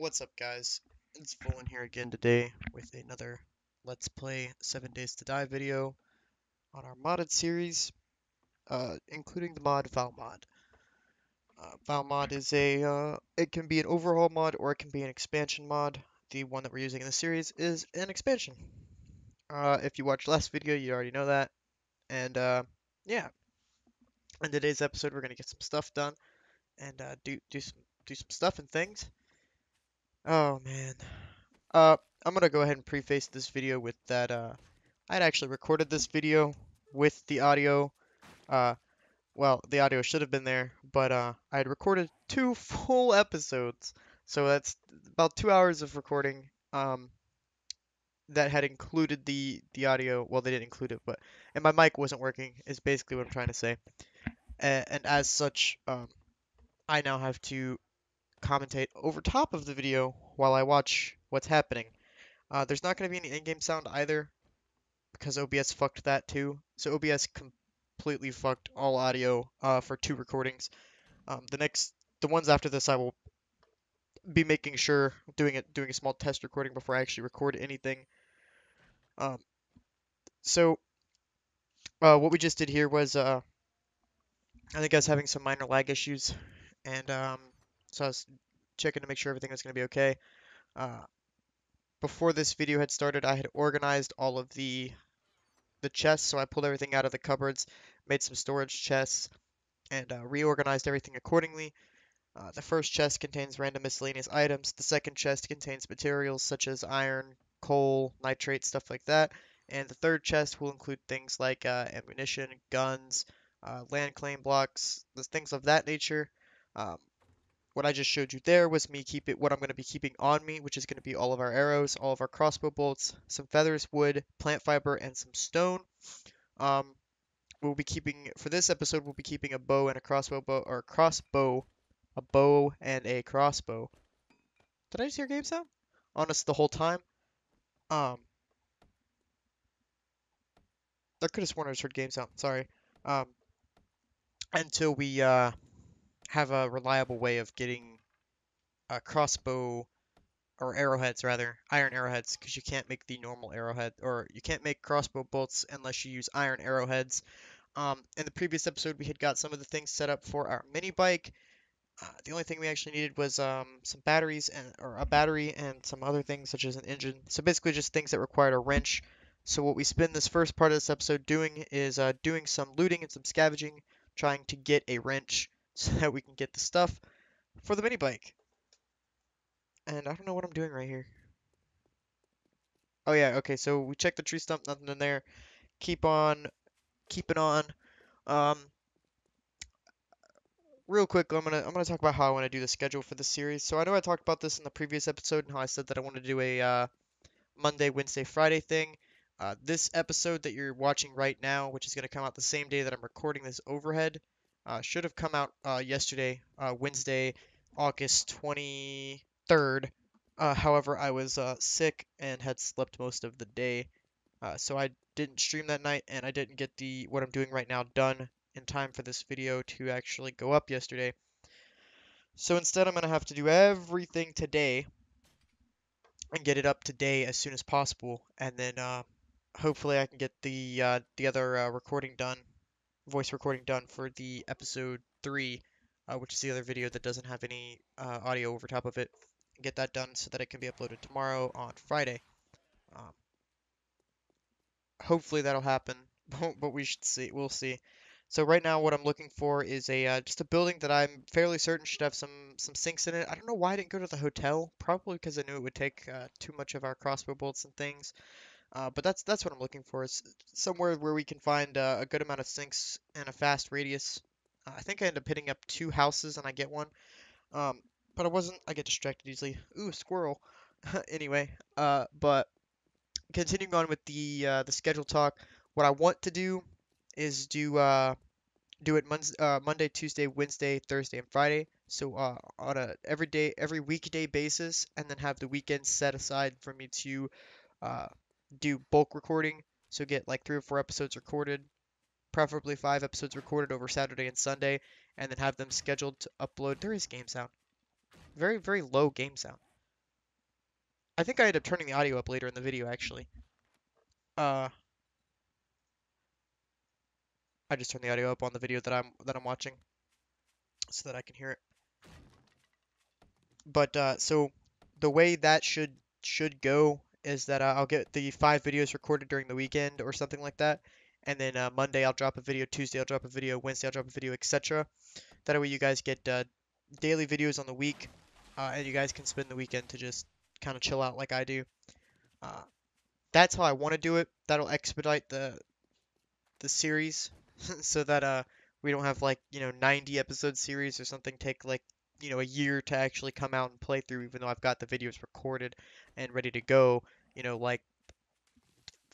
What's up, guys? It's voleN here again today with another Let's Play 7 Days to Die video on our modded series, including the mod ValMod. ValMod is it can be an overhaul mod or it can be an expansion mod. The one that we're using in the series is an expansion. If you watched last video, you already know that. And, yeah, in today's episode, we're gonna get some stuff done and do some stuff and things. Oh man. Uh, I'm gonna go ahead and preface this video with that, I'd actually recorded this video with the audio. Uh, well, the audio should have been there, but, I had recorded 2 full episodes. So that's about 2 hours of recording, that had included the audio. Well, they didn't include it, but, and my mic wasn't working, is basically what I'm trying to say. And as such, I now have to commentate over top of the video while I watch what's happening. There's not going to be any in-game sound either, because OBS fucked that too. So OBS completely fucked all audio for 2 recordings. The ones after this, I will be making sure doing a small test recording before I actually record anything. Um, so what we just did here was I think I was having some minor lag issues, and so I was checking to make sure everything was going to be okay. Uh, Before this video had started, I had organized all of the chests, so I pulled everything out of the cupboards, made some storage chests, and reorganized everything accordingly. The first chest contains random miscellaneous items. The second chest contains materials such as iron, coal, nitrate, stuff like that. And the third chest will include things like ammunition, guns, land claim blocks, things of that nature. Um, what I just showed you there was what I'm going to be keeping on me, which is going to be all of our arrows, all of our crossbow bolts, some feathers, wood, plant fiber, and some stone. Um, we'll be keeping for this episode. We'll be keeping a bow and a crossbow, a bow and a crossbow. Did I just hear game sound? Honest, the whole time. Um, I could have sworn I just heard game sound. Sorry. Um, until we have a reliable way of getting a crossbow or arrowheads rather, iron arrowheads, because you can't make the normal arrowhead, or you can't make crossbow bolts unless you use iron arrowheads. In the previous episode, we had got some of the things set up for our mini bike. The only thing we actually needed was some batteries or a battery and some other things such as an engine. So basically just things that required a wrench. So what we spend this first part of this episode doing is doing some looting and some scavenging, trying to get a wrench so that we can get the stuff for the mini bike. And I don't know what I'm doing right here. Oh yeah, okay, so we checked the tree stump, nothing in there. Keep on keeping on. Um, Real quick, I'm gonna talk about how I want to do the schedule for the series. So I know I talked about this in the previous episode and how I said that I wanted to do a Monday, Wednesday, Friday thing. This episode that you're watching right now, which is gonna come out the same day that I'm recording this overhead, should have come out yesterday, Wednesday, August 23rd. However, I was sick and had slept most of the day, so I didn't stream that night, and I didn't get what I'm doing right now done in time for this video to actually go up yesterday. So instead, I'm going to have to do everything today and get it up today as soon as possible, and then hopefully I can get the other recording done, voice recording done for the episode 3, which is the other video that doesn't have any audio over top of it. Get that done so that it can be uploaded tomorrow on Friday. Um, Hopefully that'll happen, but we should see. We'll see. So right now, what I'm looking for is just a building that I'm fairly certain should have some sinks in it. I don't know why I didn't go to the hotel. Probably because I knew it would take too much of our crossbow bolts and things. But that's what I'm looking for. Is somewhere where we can find a good amount of sinks and a fast radius. I think I end up hitting up 2 houses and I get one. Um, but I wasn't. I get distracted easily. Ooh, squirrel. Anyway, but continuing on with the schedule talk, what I want to do is do it Monday, Tuesday, Wednesday, Thursday, and Friday. So on a every weekday basis, and then have the weekends set aside for me to uh, do bulk recording. So get like 3 or 4 episodes recorded, preferably 5 episodes recorded over Saturday and Sunday, and then have them scheduled to upload. There is game sound, very very low game sound. I think I ended up turning the audio up later in the video actually. Uh, I just turned the audio up on the video that I'm watching so that I can hear it. But so the way that should go is that I'll get the 5 videos recorded during the weekend or something like that, and then Monday I'll drop a video, Tuesday I'll drop a video, Wednesday I'll drop a video, etc. That way you guys get daily videos on the week, and you guys can spend the weekend to just kind of chill out like I do. Uh, that's how I want to do it. That'll expedite the series so that we don't have like 90 episode series or something take like a year to actually come out and play through, even though I've got the videos recorded and ready to go, like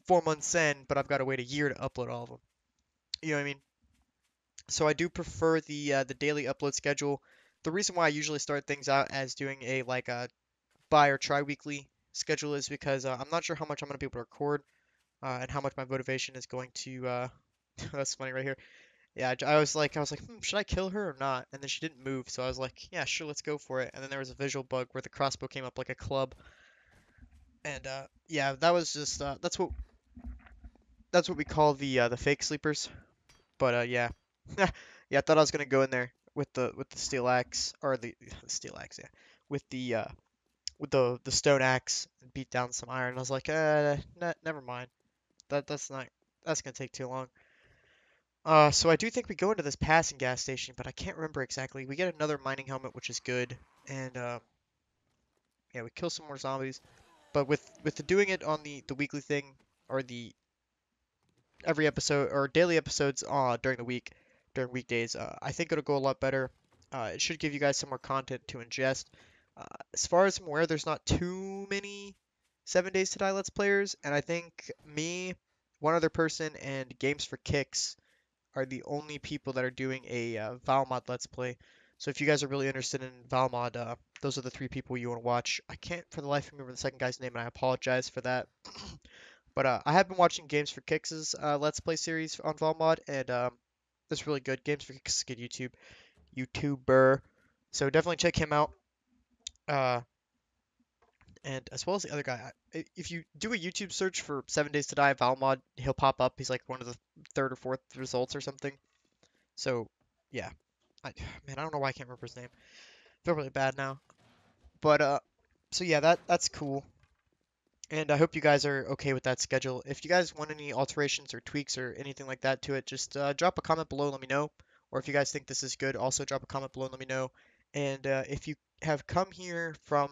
4 months in, but I've got to wait a year to upload all of them. You know what I mean? So I do prefer the daily upload schedule. The reason why I usually start things out as doing a like a bi or tri-weekly schedule is because I'm not sure how much I'm going to be able to record, and how much my motivation is going to that's funny right here. Yeah, I was like, should I kill her or not? And then she didn't move, so I was like, yeah, sure, let's go for it. And then there was a visual bug where the crossbow came up like a club, and yeah, that was just that's what we call the fake sleepers. But yeah, yeah, I thought I was gonna go in there with the steel axe or the steel axe, yeah, with the stone axe and beat down some iron. I was like, never mind. That's gonna take too long. So I do think we go into this passing gas station, but I can't remember exactly. We get another mining helmet, which is good, and yeah, we kill some more zombies. But with the doing it on the weekly thing or the every episode or daily episodes during the week, during weekdays, I think it'll go a lot better. It should give you guys some more content to ingest. Uh, as far as I'm aware, there's not too many 7 Days to Die Let's Players, and I think me, one other person, and Games for Kicks are the only people that are doing a ValMod Let's Play. So if you guys are really interested in ValMod, those are the 3 people you want to watch. I can't for the life of me remember the second guy's name, and I apologize for that. But I have been watching Games for Kicks' Let's Play series on ValMod, and it's really good. Games for Kicks is a good YouTuber, so definitely check him out. Uh, and as well as the other guy, if you do a YouTube search for 7 Days to Die ValMod, he'll pop up. He's like one of the third or fourth results or something. So yeah, man, I don't know why I can't remember his name. I feel really bad now. But so yeah, that's cool. And I hope you guys are okay with that schedule. If you guys want any alterations or tweaks or anything like that to it, just drop a comment below and let me know. Or if you guys think this is good, also drop a comment below and let me know. And if you have come here from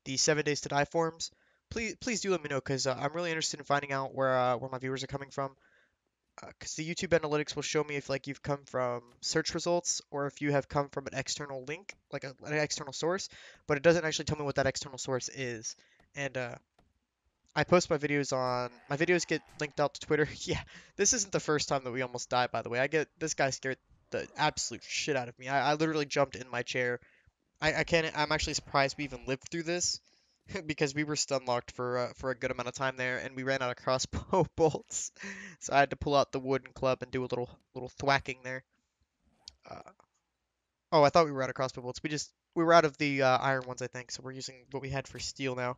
the 7 Days to Die forums, please do let me know because I'm really interested in finding out where my viewers are coming from. Because the YouTube analytics will show me if like you've come from search results or if you have come from an external link, like an external source, but it doesn't actually tell me what that external source is. And I post my videos get linked out to Twitter. Yeah, this isn't the first time that we almost died, by the way. This guy scared the absolute shit out of me. I literally jumped in my chair. I can't, I'm actually surprised we even lived through this because we were stun locked for a good amount of time there, and we ran out of crossbow bolts, so I had to pull out the wooden club and do a little thwacking there. Uh, oh, I thought we were out of crossbow bolts. We were out of the iron ones, I think, so we're using what we had for steel now.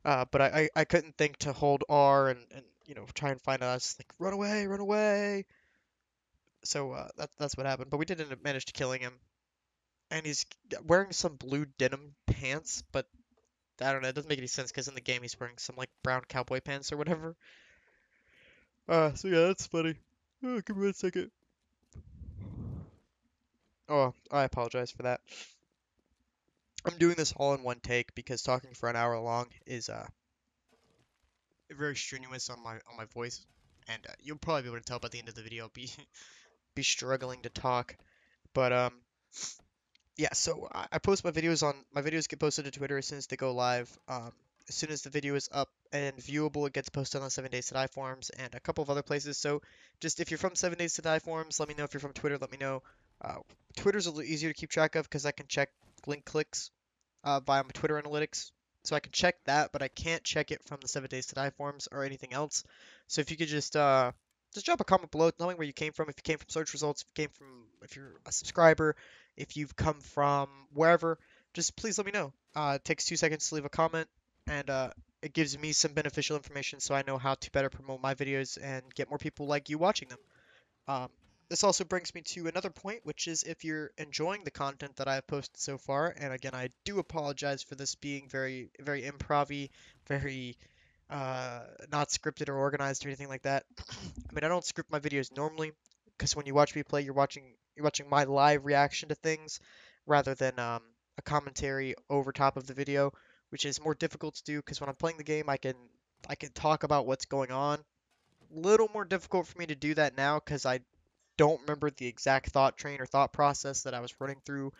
But I couldn't think to hold R and try and find us like run away, run away. So that's what happened. But we did end up manage to killing him, and he's wearing some blue denim pants, but I don't know. It doesn't make any sense because in the game he's wearing some like brown cowboy pants or whatever. So yeah, that's funny. Oh, give me 1 second. Oh, I apologize for that. I'm doing this all in one take because talking for an hour long is very strenuous on my voice, and you'll probably be able to tell by the end of the video I'll be be struggling to talk. But yeah, so I post my videos get posted to Twitter as soon as they go live. As soon as the video is up and viewable, it gets posted on the 7 Days to Die forums and a couple of other places. So just if you're from 7 Days to Die forums, let me know. If you're from Twitter, let me know. Uh, Twitter's a little easier to keep track of because I can check link clicks via my Twitter analytics. So I can check that, but I can't check it from the 7 Days to Die forums or anything else. So if you could just drop a comment below, knowing where you came from. If you came from search results, if you're a subscriber, if you've come from wherever, just please let me know. It takes 2 seconds to leave a comment, and it gives me some beneficial information so I know how to better promote my videos and get more people like you watching them. Um, this also brings me to another point, which is if you're enjoying the content that I have posted so far, and again, I do apologize for this being very, very improv-y, very not scripted or organized or anything like that. I mean, I don't script my videos normally because when you watch me play, you're watching my live reaction to things rather than a commentary over top of the video, which is more difficult to do because when I'm playing the game, I can talk about what's going on. Little more difficult for me to do that now because I don't remember the exact thought train or thought process that I was running through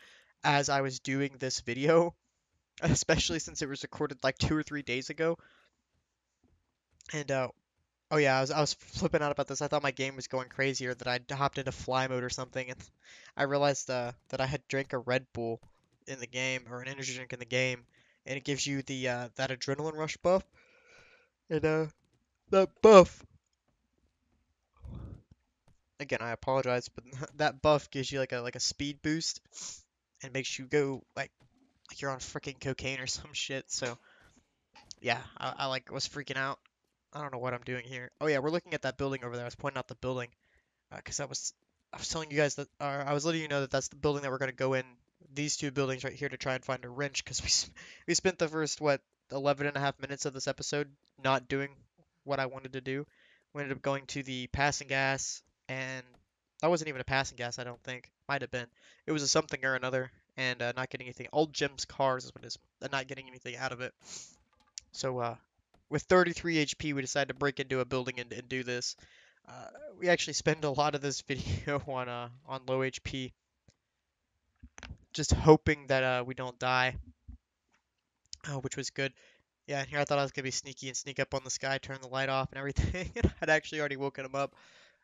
as I was doing this video, especially since it was recorded like 2 or 3 days ago. And oh yeah, I was flipping out about this. I thought my game was going crazy or that I'd hopped into fly mode or something, and I realized that I had drank a Red Bull in the game or an energy drink in the game, and it gives you the that adrenaline rush buff. And that buff, again, I apologize, but that buff gives you like a speed boost and makes you go like you're on freaking cocaine or some shit. So yeah, I like was freaking out. I don't know what I'm doing here. Oh yeah, we're looking at that building over there. I was pointing out the building because I was telling you guys that I was letting you know that that's the building that we're gonna go in. These two buildings right here to try and find a wrench because we spent the first what 11 and a half minutes of this episode not doing what I wanted to do. We ended up going to the passing gas, and that wasn't even a passing gas. I don't think might have been. It was a something or another, and not getting anything. Old Jim's cars is what it is, and not getting anything out of it. So with 33 HP, we decided to break into a building and do this. Uh, we actually spend a lot of this video on low HP, just hoping that we don't die, which was good. Yeah, and here I thought I was gonna be sneaky and sneak up on this guy, turn the light off and everything, and I'd actually already woken him up,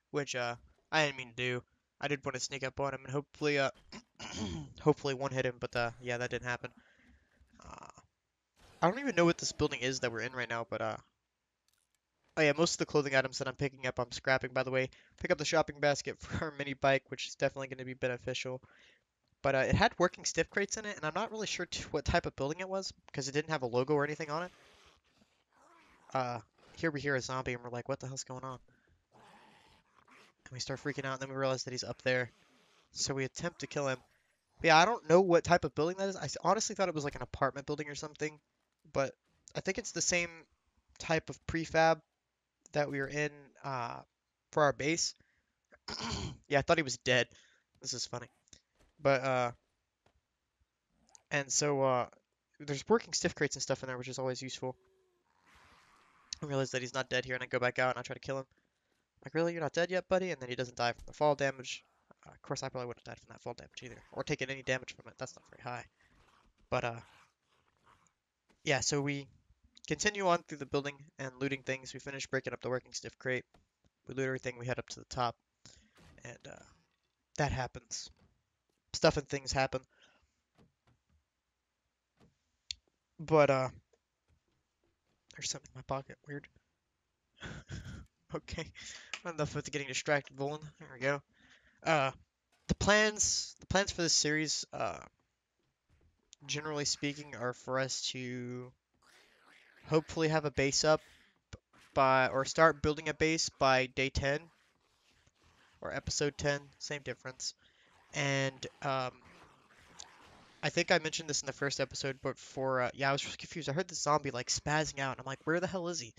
which I didn't mean to do. I did want to sneak up on him and hopefully hopefully one hit him, but yeah, that didn't happen. Uh, I don't even know what this building is that we're in right now, but oh yeah, most of the clothing items that I'm picking up, I'm scrapping, by the way. Pick up the shopping basket for our mini bike, which is definitely going to be beneficial. But it had working stiff crates in it, and I'm not really sure what type of building it was, because it didn't have a logo or anything on it. Uh, Here we hear a zombie, and we're like, what the hell's going on? And we start freaking out, and then we realize that he's up there. So we attempt to kill him. But yeah, I don't know what type of building that is. Honestly thought it was like an apartment building or something, but I think it's the same type of prefab that we were in for our base. Yeah, I thought he was dead. This is funny. But and so there's working stiff crates and stuff in there, which is always useful. I realize that he's not dead here, and I go back out and I try to kill him. Like, really, you're not dead yet, buddy? And then he doesn't die from the fall damage. Of course, I probably wouldn't have died from that fall damage either, or taken any damage from it. That's not very high. But yeah. So we continue on through the building and looting things. We finish breaking up the working stiff crate. We loot everything. We head up to the top, and that happens. Stuff and things happen. But there's something in my pocket. Weird. Okay. Enough with getting distracted, voleN. There we go. Uh, the plans for this series, generally speaking, are for us to hopefully have a base up by, or start building a base by day 10 or episode 10, same difference. And I think I mentioned this in the first episode, but yeah, I was just confused. I heard the zombie like spazzing out, and I'm like, where the hell is he?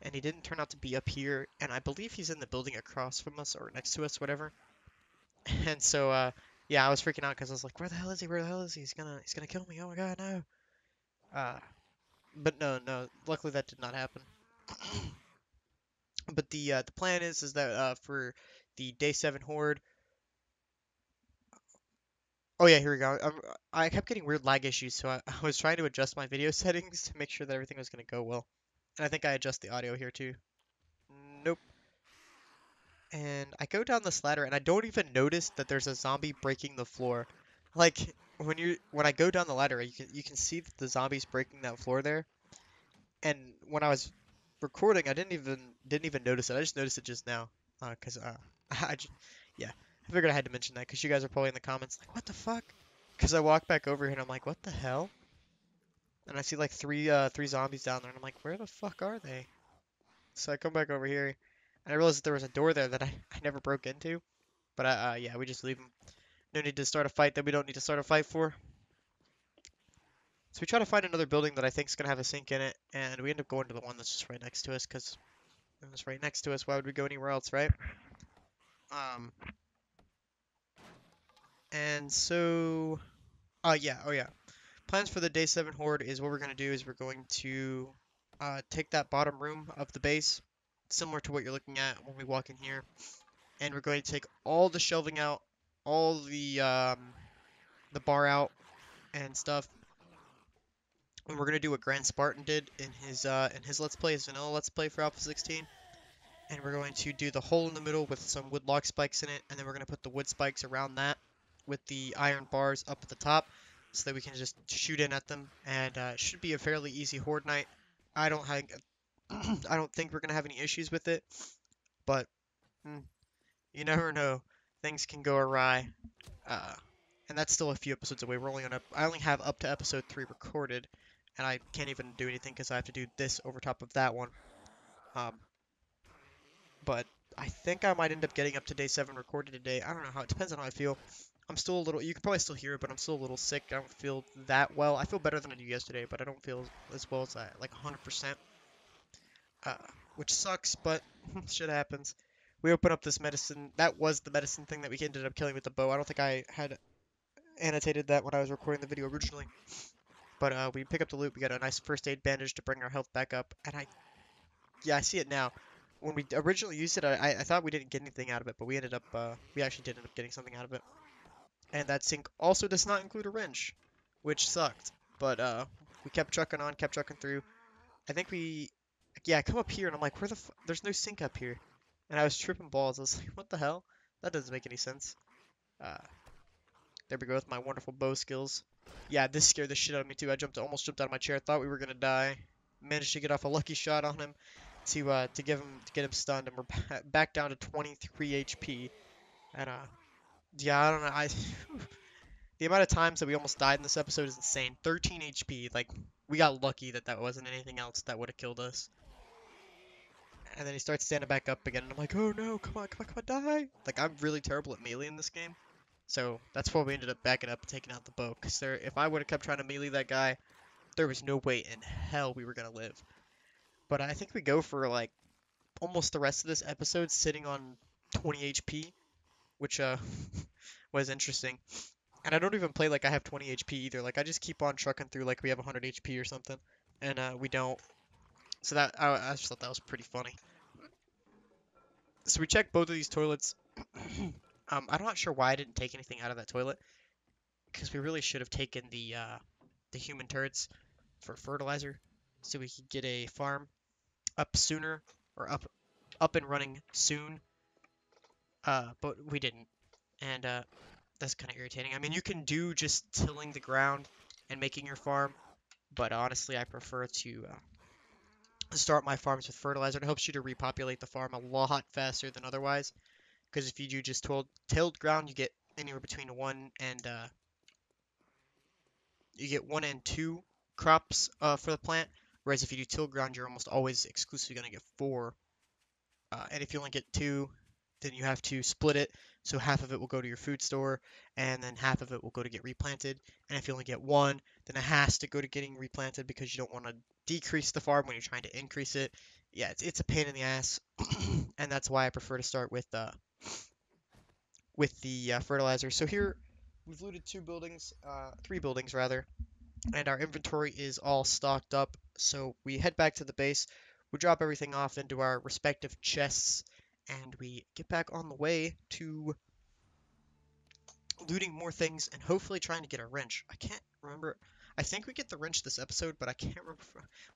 And he didn't turn out to be up here, and I believe he's in the building across from us or next to us, whatever. And so, yeah, I was freaking out because I was like, where the hell is he? Where the hell is he? He's gonna kill me. Oh my God, no. Uh, but no, no. Luckily, that did not happen. But the plan is that for the day 7 horde. Oh yeah, here we go. I kept getting weird lag issues, so I was trying to adjust my video settings to make sure that everything was gonna go well. And I think I adjust the audio here too. Nope. And I go down this ladder and I don't even notice that there's a zombie breaking the floor. Like when I go down the ladder, you can see that the zombie's breaking that floor there. And when I was recording, I didn't even notice it. I just noticed it just now. 'Cause I just, yeah, I figured I had to mention that because you guys are probably in the comments like, what the fuck? Because I walk back over here and I'm like, what the hell? And I see like three zombies down there, and I'm like, where the fuck are they? So I come back over here, and I realized that there was a door there that I never broke into. But yeah, we just leave them. No need to start a fight that we don't need to start a fight for. So we try to find another building that I think is gonna have a sink in it, and we end up going to the one that's just right next to us, because it's right next to us. Why would we go anywhere else, right? Um, and so, yeah, oh yeah. Plans for the day 7 horde is what we're gonna do is we're going to take that bottom room of the base, similar to what you're looking at when we walk in here, and we're going to take all the shelving out, all the bar out and stuff. And we're gonna do what Grand Spartan did in his Let's Play, his vanilla Let's Play for Alpha 16. And we're going to do the hole in the middle with some wood log spikes in it, and then we're gonna put the wood spikes around that with the iron bars up at the top, so that we can just shoot in at them. And it should be a fairly easy horde night. I don't have, I don't think we're gonna have any issues with it, but you never know. Things can go awry. Uh, and that's still a few episodes away. We're only on I only have up to episode 3 recorded, and I can't even do anything because I have to do this over top of that one. Um, but I think I might end up getting up to day 7 recorded today. I don't know how. It depends on how I feel. I'm still a little. You can probably still hear it, but I'm still a little sick. I don't feel that well. I feel better than I do yesterday, but I don't feel as well as I like 100%. Uh, which sucks, but shit happens. We open up this medicine. That was the medicine thing that we ended up killing with the bow. I don't think I had annotated that when I was recording the video originally. But we pick up the loot. We got a nice first aid bandage to bring our health back up. And yeah, I see it now. When we originally used it, I thought we didn't get anything out of it, but we ended up, we actually did end up getting something out of it. And that sink also does not include a wrench, which sucked. But we kept trucking on, kept trucking through. I think yeah, I come up here and I'm like, there's no sink up here. And I was tripping balls. I was like, what the hell? That doesn't make any sense. Uh, There we go with my wonderful bow skills. Yeah, this scared the shit out of me too. Almost jumped out of my chair. Thought we were gonna die. Managed to get off a lucky shot on him to get him stunned, and we're back down to 23 HP. And yeah, I don't know. The amount of times that we almost died in this episode is insane. 13 HP. Like we got lucky that that wasn't anything else that would have killed us. And then he starts standing back up again, and I'm like, oh no, come on, come on, come on, die! Like I'm really terrible at melee in this game. So that's why we ended up backing up and taking out the bow. Because if I would have kept trying to melee that guy, there was no way in hell we were going to live. But I think we go for like almost the rest of this episode sitting on 20 HP, which was interesting. And I don't even play like I have 20 HP either. Like I just keep on trucking through like we have 100 HP or something. And we don't. So I just thought that was pretty funny. So we checked both of these toilets. I'm not sure why I didn't take anything out of that toilet, because we really should have taken the human turrets for fertilizer, so we could get a farm up sooner, or up and running soon. But we didn't, and that's kind of irritating. I mean, you can do just tilling the ground and making your farm, but honestly, I prefer to start my farms with fertilizer. It helps you to repopulate the farm a lot faster than otherwise. Because if you do just tilled ground, you get anywhere between you get 1 and 2 crops for the plant. Whereas if you do tilled ground, you're almost always exclusively going to get 4. And if you only get 2, then you have to split it. So half of it will go to your food store, and then half of it will go to get replanted. And if you only get 1, then it has to go to getting replanted because you don't want to decrease the farm when you're trying to increase it. Yeah, it's a pain in the ass, and that's why I prefer to start with the fertilizer. So here we've looted 3 buildings rather, and our inventory is all stocked up. So we head back to the base, we drop everything off into our respective chests, and we get back on the way to looting more things and hopefully trying to get a wrench. I can't remember. I think we get the wrench this episode, but I can't remember.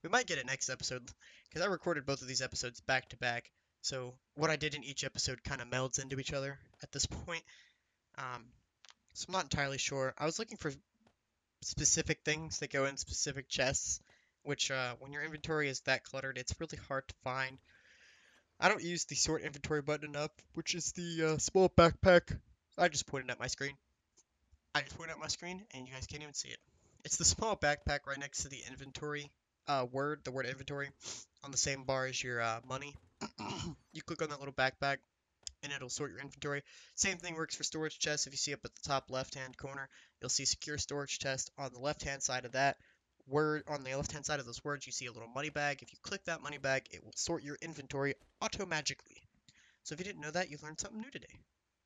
We might get it next episode because I recorded both of these episodes back to back. So what I did in each episode kind of melds into each other at this point. Um, so I'm not entirely sure. I was looking for specific things that go in specific chests, which when your inventory is that cluttered, it's really hard to find. I don't use the sort inventory button enough, which is the small backpack. I just pointed at my screen. I just point out my screen and you guys can't even see it. It's the small backpack right next to the inventory the word inventory, on the same bar as your money. You click on that little backpack and it'll sort your inventory. Same thing works for storage chests. If you see up at the top left-hand corner, you'll see secure storage chest. On the left-hand side of that word, on the left-hand side of those words, you see a little money bag. If you click that money bag, it will sort your inventory auto-magically. So if you didn't know that, you learned something new today.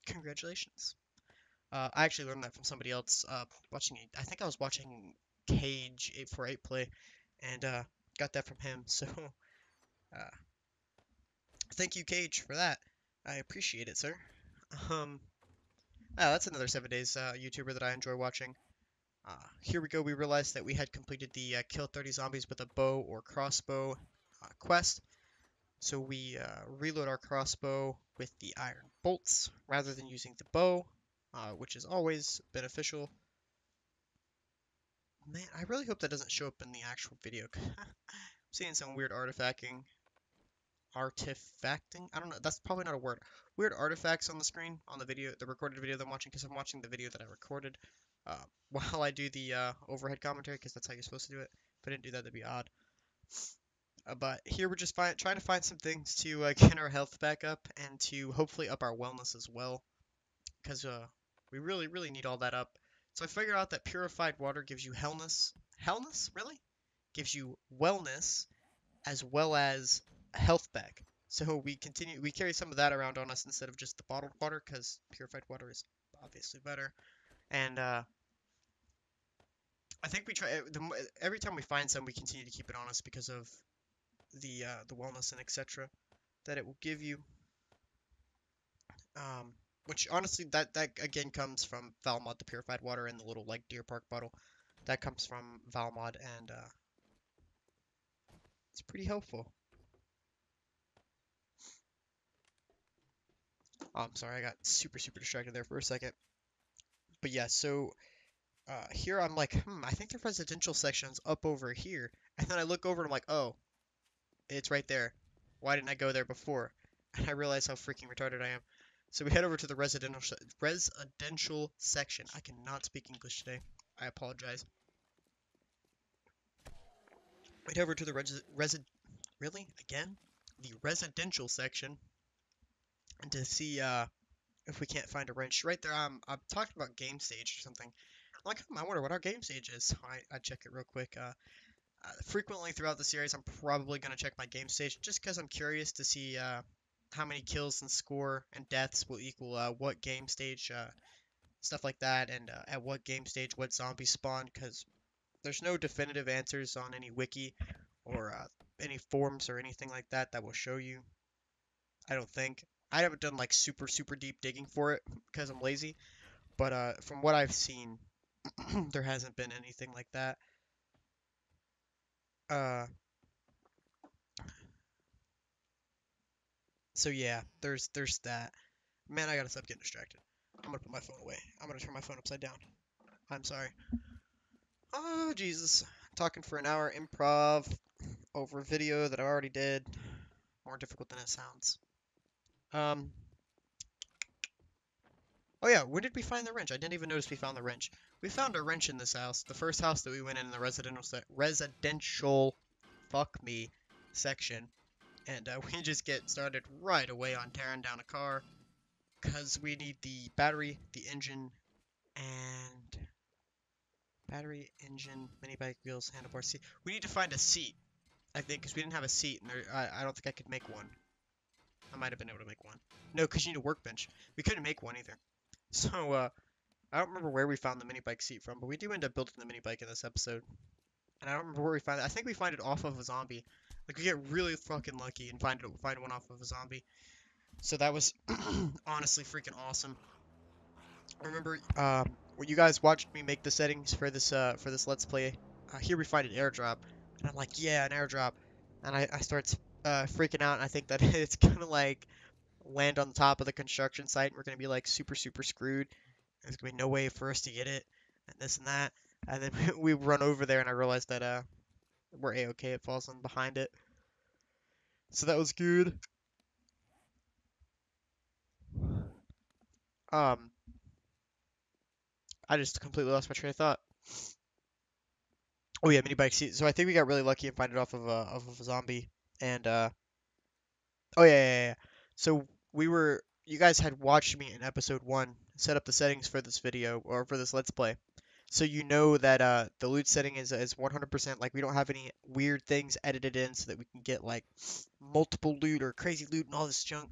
Congratulations. I actually learned that from somebody else watching. I think I was watching Cage 848 play, and got that from him. So uh, thank you, Cage, for that. I appreciate it, sir. Um, that's another 7 days YouTuber that I enjoy watching. Here we go. We realized that we had completed the kill 30 zombies with a bow or crossbow quest. So we reload our crossbow with the iron bolts rather than using the bow, which is always beneficial. Man, I really hope that doesn't show up in the actual video. I'm seeing some weird artifacting. Artifacting? I don't know. That's probably not a word. Weird artifacts on the screen, on the video, the recorded video that I'm watching, because I'm watching the video that I recorded while I do the overhead commentary, because that's how you're supposed to do it. If I didn't do that, that'd be odd. But here we're just trying to find some things to get our health back up and to hopefully up our wellness as well, because we really, really need all that up. So I figured out that purified water gives you hellness. Hellness? Really? Gives you wellness as well as health back. So we carry some of that around on us instead of just the bottled water, because purified water is obviously better. And I think we try every time we find some, we continue to keep it on us because of the wellness and etc. that it will give you. Which honestly, that again comes from ValMod, the purified water, and the little like Deer Park bottle. That comes from ValMod, and it's pretty helpful. Oh, I'm sorry, I got super distracted there for a second. But yeah, so here I'm like, I think the residential section's up over here. And then I look over and I'm like, oh, it's right there. Why didn't I go there before? And I realize how freaking retarded I am. So we head over to the residential section. I cannot speak English today. I apologize. We head over to the really? Again? The residential section. And to see if we can't find a wrench. Right there, I'm talking about game stage or something. I'm like, I wonder what our game stage is. I check it real quick. Frequently throughout the series, I'm probably going to check my game stage just because I'm curious to see how many kills and score and deaths will equal what game stage, stuff like that, and at what game stage what zombies spawn, because there's no definitive answers on any wiki or any forums or anything like that that will show you. I don't think. I haven't done like super deep digging for it because I'm lazy, but from what I've seen, there hasn't been anything like that. Uh, so yeah, there's that. Man, I gotta stop getting distracted. I'm gonna put my phone away. I'm gonna turn my phone upside down. I'm sorry. Oh, Jesus. Talking for an hour improv over video that I already did. More difficult than it sounds. Um, oh yeah, where did we find the wrench? I didn't even notice we found the wrench. We found a wrench in this house. The first house that we went in the residential, fuck me, section. And we just get started right away on tearing down a car. Because we need the battery, the engine, and battery, engine, mini bike, wheels, handlebar, seat. We need to find a seat, I think, because we didn't have a seat, and I don't think I could make one. I might have been able to make one. No, because you need a workbench. We couldn't make one either. So, I don't remember where we found the mini bike seat from, but we do end up building the mini bike in this episode. And I don't remember where we found it. I think we find it off of a zombie. Like, we get really fucking lucky and find one off of a zombie. So that was honestly freaking awesome. Remember when you guys watched me make the settings for this let's play, here we find an airdrop, and I'm like, yeah, an airdrop, and I start freaking out, and I think that it's gonna like land on the top of the construction site, and we're gonna be like super screwed. There's gonna be no way for us to get it, and this and that, and then we run over there, and I realized that we're a-okay. It falls on behind it, so that was good. Um, I just completely lost my train of thought. Oh yeah, mini bike seat. So I think we got really lucky and find it off of a zombie. And oh yeah. So you guys had watched me in episode one set up the settings for this video or for this let's play. So you know that the loot setting is 100%, like we don't have any weird things edited in so that we can get like multiple loot or crazy loot and all this junk.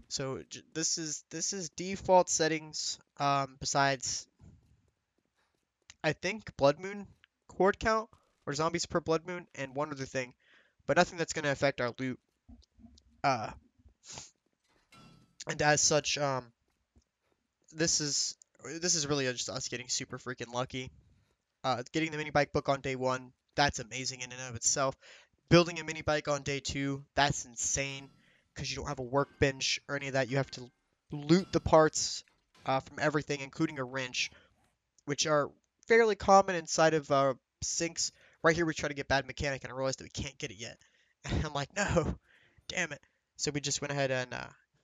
So this is default settings. Besides I think Blood Moon horde count or zombies per Blood Moon and one other thing, but nothing that's going to affect our loot. Uh, and as such, this is this is really just us getting super freaking lucky. Getting the mini bike book on day one, that's amazing in and of itself. Building a mini bike on day two, that's insane because you don't have a workbench or any of that. You have to loot the parts from everything, including a wrench, which are fairly common inside of sinks. Right here, we try to get bad mechanic, and I realized that we can't get it yet. And I'm like, no, damn it. So we just went ahead and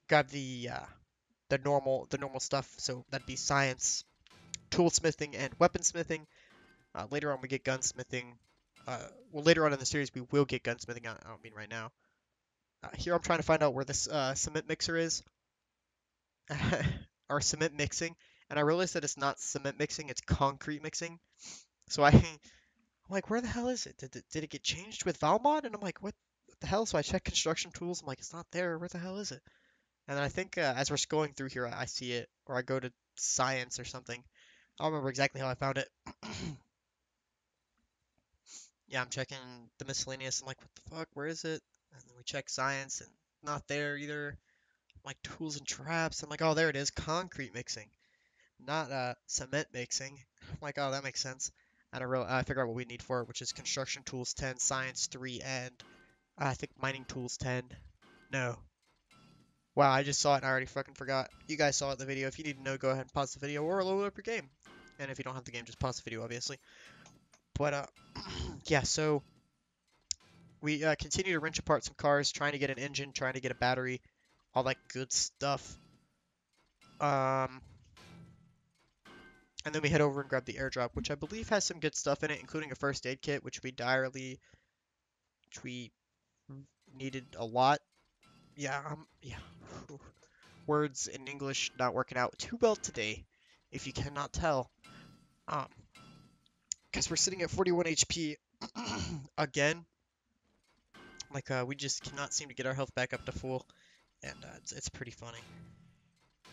grabbed the normal stuff. So that'd be science, toolsmithing, and weaponsmithing. Later on, we get gunsmithing. Well, later on in the series, we will get gunsmithing. I don't mean right now. Here, I'm trying to find out where this cement mixer is, or cement mixing, and I realized that it's not cement mixing; it's concrete mixing. So I'm like, where the hell is it? Did it get changed with ValMod? And I'm like, what the hell? So I check construction tools. I'm like, it's not there. Where the hell is it? And then I think as we're going through here, I see it, or I go to science or something. I don't remember exactly how I found it. Yeah, I'm checking the miscellaneous. I'm like, what the fuck? Where is it? And then we check science, and not there either. I'm like tools and traps. I'm like, oh, there it is. Concrete mixing, not cement mixing. I'm like, oh, that makes sense. And I figure out what we need for it, which is construction tools 10, science 3, and I think mining tools 10. No. Wow, I just saw it and I already fucking forgot. You guys saw it in the video. If you need to know, go ahead and pause the video or load up your game. And if you don't have the game, just pause the video, obviously. But yeah, so we continue to wrench apart some cars, trying to get an engine, trying to get a battery, all that good stuff. And then we head over and grab the airdrop, which I believe has some good stuff in it, including a first aid kit, which we needed a lot. Yeah. Words in English not working out too well today, if you cannot tell. Um, because we're sitting at 41 HP again. Like, we just cannot seem to get our health back up to full, and it's pretty funny.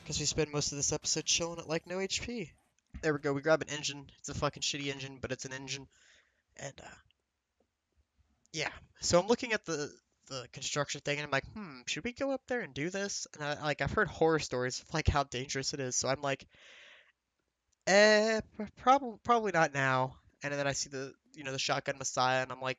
Because we spend most of this episode chilling at, like, no HP. There we go, we grab an engine. It's a fucking shitty engine, but it's an engine. And, yeah. So I'm looking at the construction thing, and I'm like, should we go up there and do this? And I've heard horror stories of, like, how dangerous it is, so I'm like, probably not now. And then I see the shotgun messiah, and I'm like,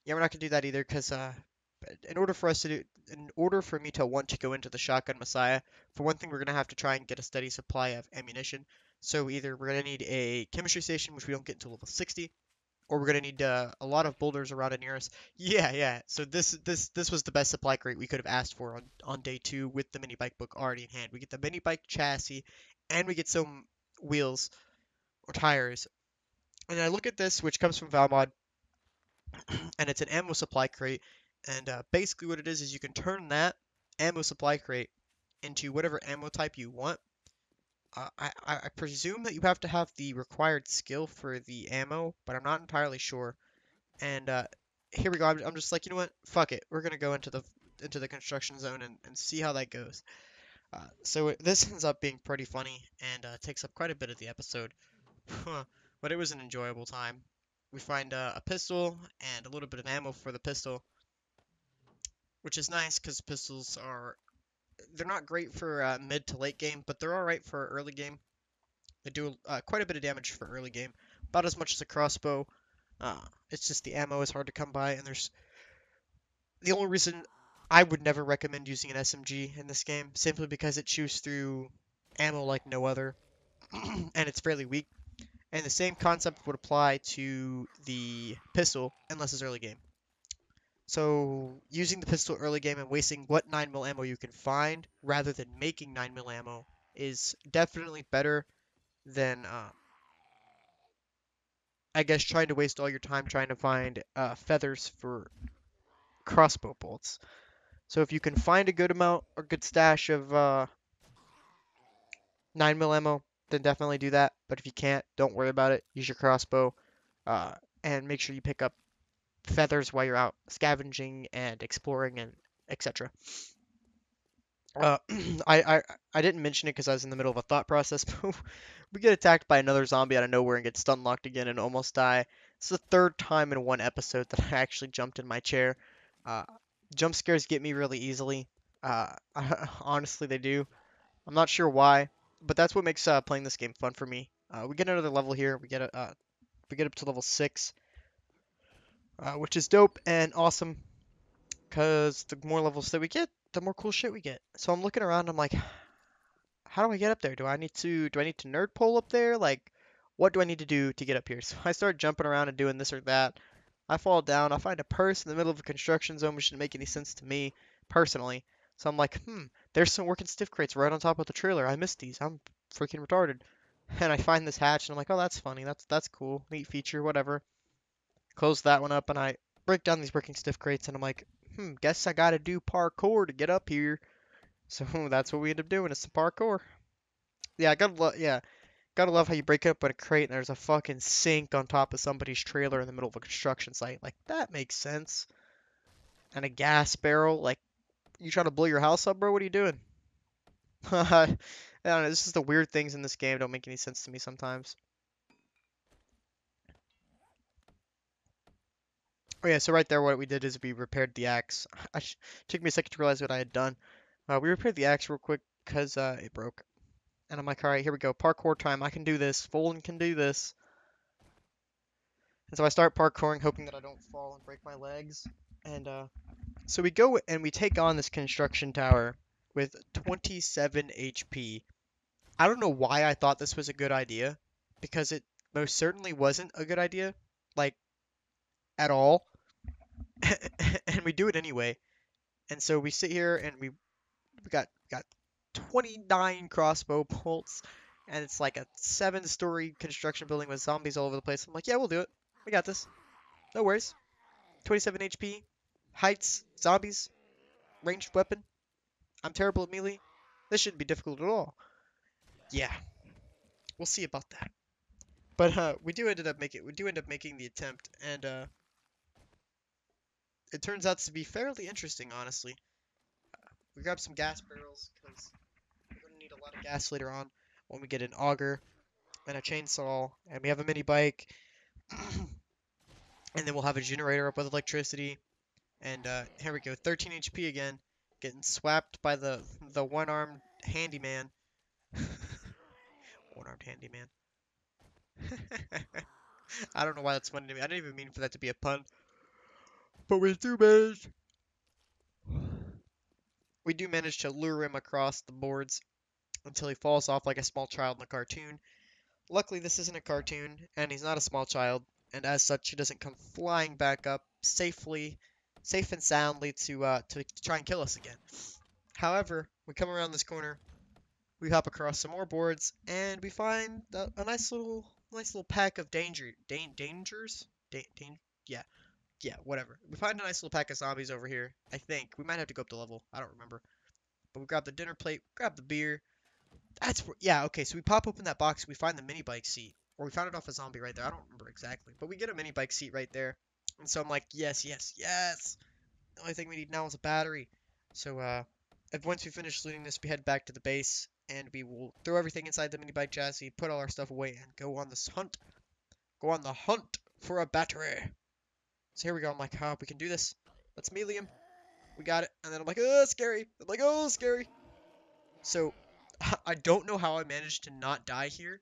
yeah, we're not gonna do that either, because in order for me to want to go into the shotgun messiah, for one thing, we're gonna have to try and get a steady supply of ammunition. So either we're gonna need a chemistry station, which we don't get until level 60, or we're gonna need a lot of boulders around and near us. Yeah. So this was the best supply crate we could have asked for on day two with the mini bike book already in hand. We get the mini bike chassis, and we get some wheels or tires. And I look at this, which comes from ValMod, and it's an ammo supply crate. And basically, what it is you can turn that ammo supply crate into whatever ammo type you want. I presume that you have to have the required skill for the ammo, but I'm not entirely sure. And here we go. I'm just like, you know what? Fuck it. We're gonna go into the construction zone and see how that goes. So this ends up being pretty funny and takes up quite a bit of the episode. But it was an enjoyable time. We find a pistol and a little bit of ammo for the pistol, which is nice because pistols they're not great for mid to late game, but they're alright for early game. They do quite a bit of damage for early game, about as much as a crossbow. It's just the ammo is hard to come by, and there's the only reason I would never recommend using an SMG in this game, simply because it chews through ammo like no other, and it's fairly weak. And the same concept would apply to the pistol, unless it's early game. So using the pistol early game and wasting what 9mm ammo you can find, rather than making 9mm ammo, is definitely better than I guess, trying to waste all your time trying to find feathers for crossbow bolts. So if you can find a good amount or good stash of 9mm ammo, then definitely do that. But if you can't, don't worry about it. Use your crossbow, uh, and make sure you pick up feathers while you're out scavenging and exploring and etc. Uh, I, I I didn't mention it because I was in the middle of a thought process. But we get attacked by another zombie out of nowhere and get stun locked again and almost die. It's the third time in one episode that I actually jumped in my chair. Uh, Jump scares get me really easily. Uh, Honestly, they do. I'm not sure why, but that's what makes playing this game fun for me. We get another level here. We get up to level 6, which is dope and awesome. Cause the more levels that we get, the more cool shit we get. So I'm looking around. I'm like, how do I get up there? Do I need to nerd pole up there? Like, what do I need to do to get up here? So I start jumping around and doing this or that. I fall down. I find a purse in the middle of a construction zone, which didn't make any sense to me personally. So I'm like, there's some working stiff crates right on top of the trailer. I missed these. I'm freaking retarded. And I find this hatch and I'm like, oh, that's funny. That's cool. Neat feature, whatever. Close that one up and I break down these working stiff crates and I'm like, guess I gotta do parkour to get up here. So that's what we end up doing is some parkour. Yeah, gotta love how you break up a crate and there's a fucking sink on top of somebody's trailer in the middle of a construction site. Like that makes sense. And a gas barrel. Like you trying to blow your house up, bro? What are you doing? I don't know. This is the weird things in this game don't make any sense to me sometimes. Oh yeah, so right there, what we did is we repaired the axe. Took me a second to realize what I had done. We repaired the axe real quick because it broke. And I'm like, all right, here we go. Parkour time. I can do this. voleN can do this. And so I start parkouring, hoping that I don't fall and break my legs. And so we go and we take on this construction tower with 27 HP. I don't know why I thought this was a good idea, because it most certainly wasn't a good idea, like at all. And we do it anyway. And so we sit here and we got 29 crossbow bolts, and it's like a 7-story construction building with zombies all over the place. I'm like, yeah, we'll do it. We got this. No worries. 27 HP, heights, zombies, ranged weapon. I'm terrible at melee. This shouldn't be difficult at all. Yeah, we'll see about that. But we do end up making the attempt, and it turns out to be fairly interesting, honestly. We grab some gas barrels because we're gonna need a lot of gas later on when we get an auger and a chainsaw, and we have a mini bike, and then we'll have a generator up with electricity. And here we go, 13 HP again, getting swapped by the one-armed handyman. One-armed handyman. I don't know why that's funny to me. I didn't even mean for that to be a pun. But we do manage to lure him across the boards until he falls off like a small child in a cartoon. Luckily, this isn't a cartoon, and he's not a small child, and as such, he doesn't come flying back up safe and soundly to try and kill us again. However, we come around this corner, we hop across some more boards, and we find a nice little pack of dangers. Yeah, yeah, whatever. We find a nice little pack of zombies over here. I think we might have to go up the level. I don't remember. But we grab the dinner plate, grab the beer. Yeah, okay. So we pop open that box, we find the mini bike seat, or we found it off a zombie right there. I don't remember exactly, but we get a mini bike seat right there. And so I'm like, yes, yes, yes. The only thing we need now is a battery. So once we finish looting this, we head back to the base, and we will throw everything inside the mini bike chassis, put all our stuff away, and go on this hunt. Go on the hunt for a battery. So here we go. I'm like, we can do this. Let's melee him. We got it. And then I'm like, oh, scary. I'm like, oh, scary. So I don't know how I managed to not die here.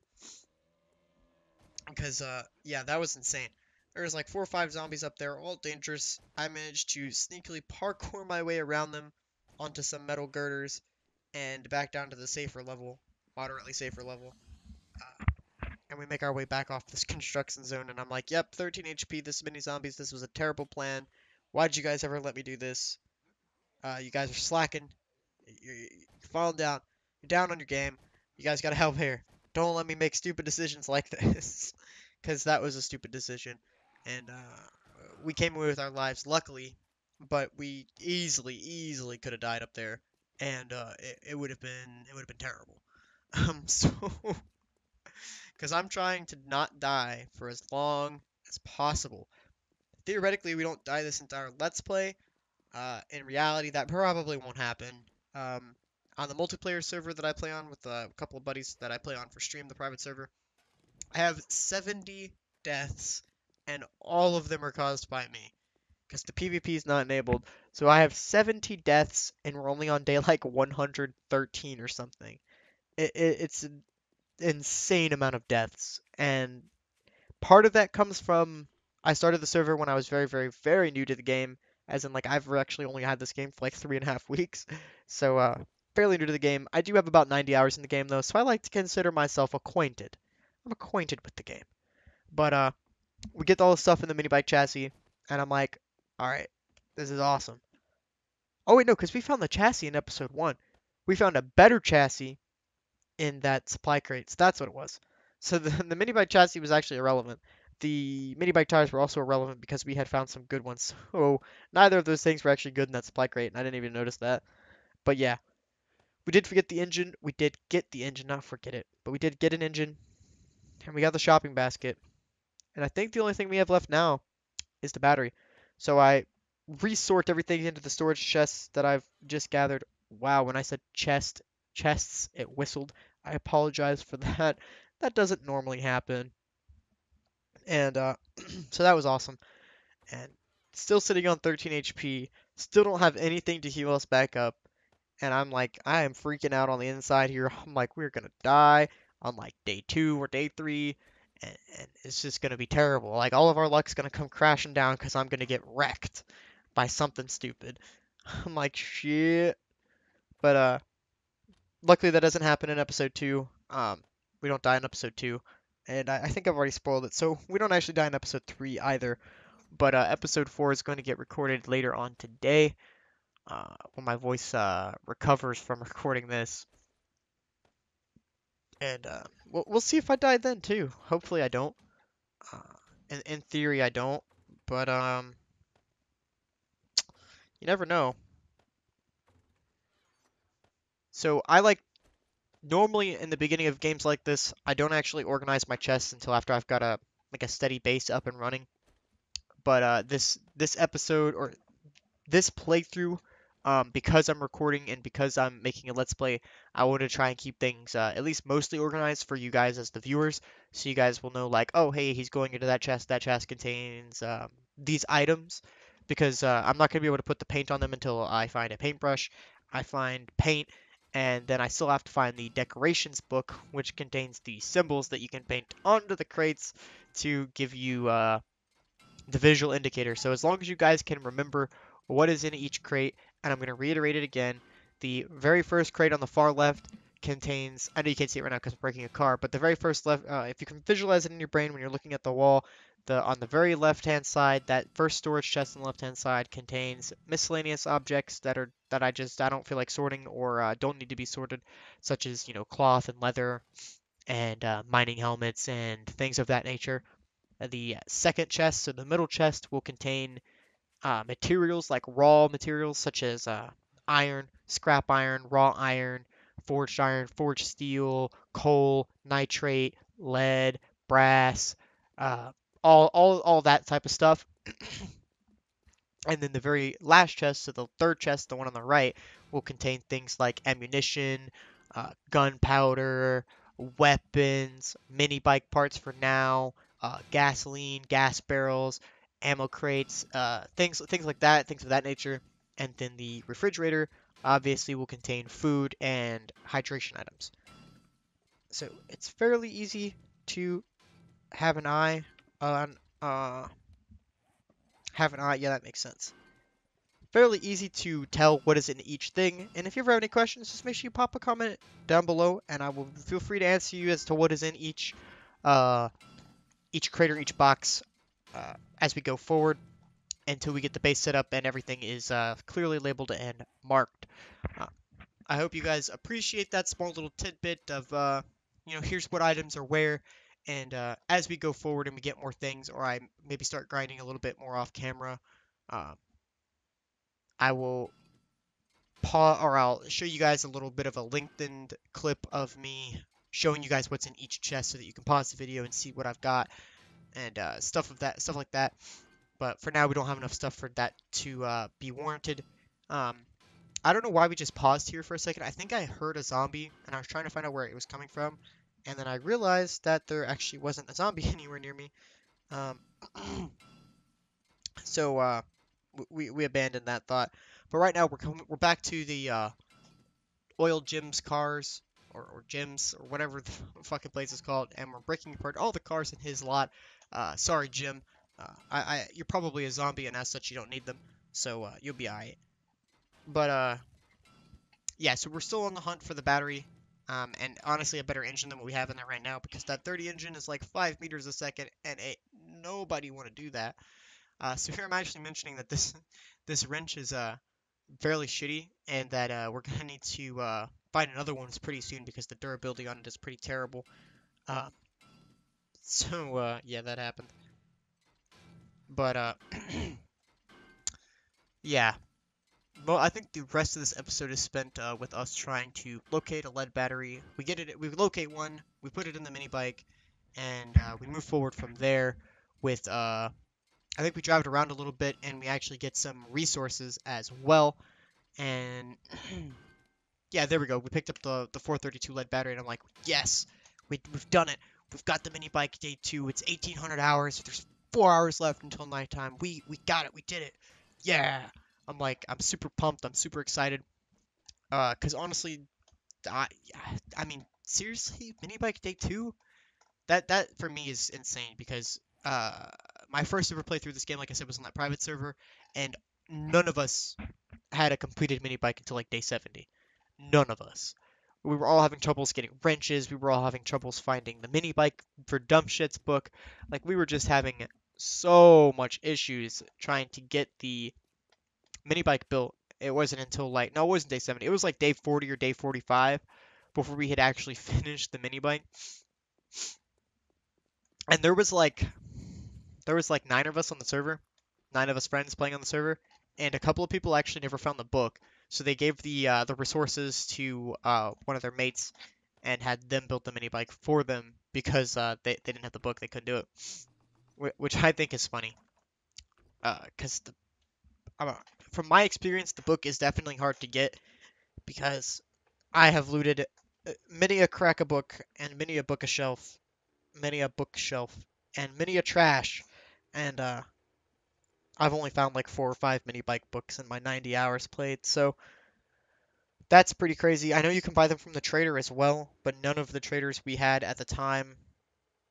Because, yeah, that was insane. There's like 4 or 5 zombies up there, all dangerous. I managed to sneakily parkour my way around them onto some metal girders and back down to the safer level, moderately safer level. And we make our way back off this construction zone, and I'm like, yep, 13 HP, this many zombies, this was a terrible plan. Why'd you guys ever let me do this? You guys are slacking. You're falling down. You're down on your game. You guys gotta help here. Don't let me make stupid decisions like this. because that was a stupid decision, and we came away with our lives luckily, but we easily could have died up there, and it would have been terrible. So because I'm trying to not die for as long as possible. Theoretically, we don't die this entire Let's Play. In reality, that probably won't happen. Um, on the multiplayer server that I play on with a couple of buddies that I play on for stream, the private server, I have 70 deaths, and all of them are caused by me because the PvP is not enabled. So I have 70 deaths, and we're only on day like 113 or something. It's an insane amount of deaths, and part of that comes from I started the server when I was very new to the game, as in like I've actually only had this game for like 3.5 weeks, so fairly new to the game. I do have about 90 hours in the game though, so I like to consider myself acquainted. I'm acquainted with the game. But we get all the stuff in the mini bike chassis, and I'm like, all right, this is awesome. Oh wait, no, because we found the chassis in episode 1. We found a better chassis in that supply crate. So that's what it was. So the mini bike chassis was actually irrelevant. The mini bike tires were also irrelevant because we had found some good ones. So neither of those things were actually good in that supply crate, and I didn't even notice that. But yeah, we did forget the engine. We did get the engine, not forget it, but we did get an engine, and we got the shopping basket. And I think the only thing we have left now is the battery. So I resort everything into the storage chests that I've just gathered. Wow, when I said chests, it whistled. I apologize for that. That doesn't normally happen. And so that was awesome. And still sitting on 13 HP, still don't have anything to heal us back up. And I'm like, I am freaking out on the inside here. I'm like, we're gonna die on like day 2 or day 3. And it's just gonna be terrible. Like all of our luck's gonna come crashing down because I'm gonna get wrecked by something stupid. I'm like, shit. But luckily that doesn't happen in episode 2. We don't die in episode 2. And I think I've already spoiled it, so we don't actually die in episode 3 either. But episode 4 is going to get recorded later on today when my voice recovers from recording this. And we'll see if I die then too. Hopefully I don't. Uh, in theory I don't, but you never know. So I like normally in the beginning of games like this, I don't actually organize my chests until after I've got a steady base up and running. But this episode or this playthrough, because I'm recording and because I'm making a Let's Play, I want to try and keep things at least mostly organized for you guys as the viewers, so you guys will know like, oh, hey, he's going into that chest. That chest contains these items, because I'm not going to be able to put the paint on them until I find a paintbrush, I find paint, and then I still have to find the decorations book, which contains the symbols that you can paint onto the crates to give you the visual indicator. So as long as you guys can remember what is in each crate, and I'm going to reiterate it again, the very first crate on the far left contains, I know you can't see it right now because I'm breaking a car, but the very first left, if you can visualize it in your brain when you're looking at the wall, on the very left-hand side, that first storage chest on the left-hand side contains miscellaneous objects that I don't feel like sorting or don't need to be sorted, such as cloth and leather and mining helmets and things of that nature. The second chest, so the middle chest, will contain materials like raw materials such as iron, scrap iron, raw iron, forged steel, coal, nitrate, lead, brass, uh, all that type of stuff. And then the very last chest, so the third chest, the one on the right, will contain things like ammunition, gunpowder, weapons, mini bike parts for now, gasoline, gas barrels, ammo crates, things like that, things of that nature. And then the refrigerator obviously will contain food and hydration items. So it's fairly easy to have an eye on, yeah, that makes sense. Fairly easy to tell what is in each thing. And if you ever have any questions, just make sure you pop a comment down below, and I will feel free to answer you as to what is in each crate or each box as we go forward until we get the base set up and everything is clearly labeled and marked. Uh, I hope you guys appreciate that small little tidbit of here's what items are where, And as we go forward and we get more things, or I maybe start grinding a little bit more off camera, uh, I will pause, or I'll show you guys a little bit of a lengthened clip of me showing you guys what's in each chest so that you can pause the video and see what I've got and stuff like that. But for now, we don't have enough stuff for that to be warranted. Um, I don't know why we just paused here for a second. I think I heard a zombie, and I was trying to find out where it was coming from, and then I realized that there actually wasn't a zombie anywhere near me. Um, so we abandoned that thought. But right now we're back to the oil Jim's cars or Jim's or whatever the fucking place is called, and we're breaking apart all the cars in his lot. Sorry, Jim. You're probably a zombie, and as such, you don't need them, so you'll be alright. But yeah, so we're still on the hunt for the battery, and honestly, a better engine than what we have in there right now, because that 30 engine is like 5 meters a second, and nobody want to do that. So here I'm actually mentioning that this wrench is fairly shitty, and that we're gonna need to find another one pretty soon because the durability on it is pretty terrible. Uh, so yeah, that happened. But yeah, well, I think the rest of this episode is spent with us trying to locate a lead battery. We get it, we locate one, we put it in the mini bike, and we move forward from there with I think we drive it around a little bit, and we actually get some resources as well. And yeah, there we go. We picked up the 432 lead battery, and I'm like, yes, we've done it. We've got the mini bike day 2. It's 1,800 hours. There's 4 hours left until nighttime. We got it. We did it. Yeah. I'm like, I'm super pumped. I'm super excited. Cause honestly, I, I mean, seriously, mini bike day 2. That for me is insane because my first ever playthrough of this game, like I said, was on that private server, and none of us had a completed mini bike until like day 70. None of us. We were all having troubles getting wrenches. We were all having troubles finding the mini bike for Dumb Shit's book. Like we were just having so much issues trying to get the mini bike built. It wasn't until like no, it wasn't day 70. It was like day 40 or day 45 before we had actually finished the mini bike. And there was like 9 of us on the server, 9 of us friends playing on the server, and a couple of people actually never found the book. So they gave the resources to one of their mates and had them build the mini bike for them because they didn't have the book, they couldn't do it, which I think is funny. Because uh, from my experience, the book is definitely hard to get because I have looted many a crack a book and many a bookshelf, many a bookshelf, and many a trash, and I've only found like 4 or 5 mini bike books in my 90 hours played, so that's pretty crazy. I know you can buy them from the trader as well, but none of the traders we had at the time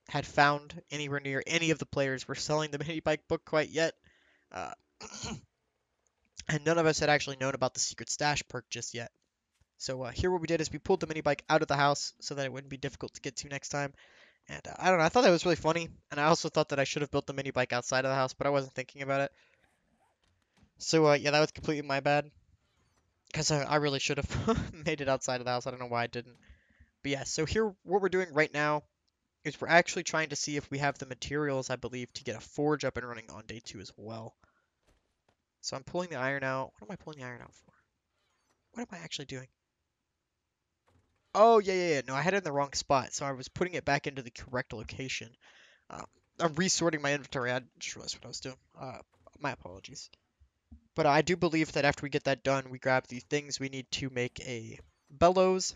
had found anywhere near any of the players were selling the mini bike book quite yet. Uh, and none of us had actually known about the secret stash perk just yet. So here what we did is we pulled the mini bike out of the house so that it wouldn't be difficult to get to next time. And I don't know, I thought that was really funny, and I also thought that I should have built the mini bike outside of the house, but I wasn't thinking about it. So yeah, that was completely my bad. Because I really should have made it outside of the house. I don't know why I didn't. But yeah, so here, what we're doing right now is we're actually trying to see if we have the materials, I believe, to get a forge up and running on day 2 as well. So I'm pulling the iron out. What am I pulling the iron out for? What am I actually doing? Oh, yeah. No, I had it in the wrong spot, so I was putting it back into the correct location. I'm resorting my inventory. I just realized what I was doing. My apologies. But I do believe that after we get that done, we grab the things we need to make a bellows,